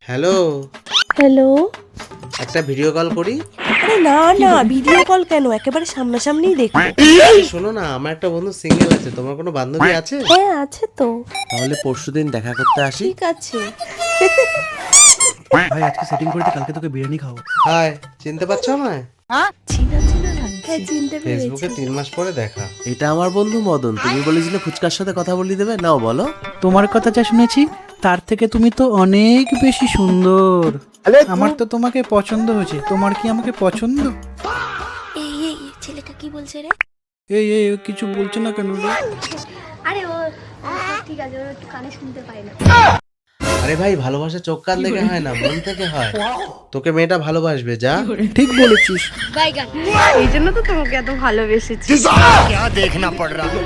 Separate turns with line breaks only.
Hello,
hello.
একটা video call করি?
আরে না না, ভিডিও কল কেন, একেবারে সামনাসামনিই দেখো।
শোনো না, আমার একটা বন্ধু সিঙ্গেল আছে, তোমার কোনো বান্ধবী আছে?
হ্যাঁ আছে তো।
তাহলে পরশুদিন দেখা করতে আসি।
ঠিক আছে।
ভাই আজকে সেটিং করে কালকে তোকে বিরিয়ানি খাবো।
হাই, চিনতে পারছো আমায়?
চিনা চিনা লাগছে। হ্যাঁ চিনতে
ফেসবুকে
পেরেছি।
3 মাস পরে দেখা। এটা আমার বন্ধু মদন, তুমি বলেছিলে ফুচকার সাথে কথা বলি দেবে, নাও বলো।
তোমার কথা যা শুনেছি তার থেকে তুমি তো অনেক বেশি সুন্দর। আমার তো তোমাকে পছন্দ হয়েছে, তোমার কি আমাকে পছন্দ?
এই এই এই, ছেলেটা কি বলছে রে?
এই এই ও কিছু বলছো না কেন রে?
আরে ও ঠিক আছে, ও একটু কানে শুনতে পায় না।
আরে ভাই, ভালোবাসা চোখ কান দেখে হয় না, মন থেকে হয়। তোকে মেয়েটা ভালোবাসবে, যা।
ঠিক বলেছিস।
বাইগান।
এই জন্য তো তোমাকে এত ভালোবেসেছি।
क्या देखना पड़ रहा है।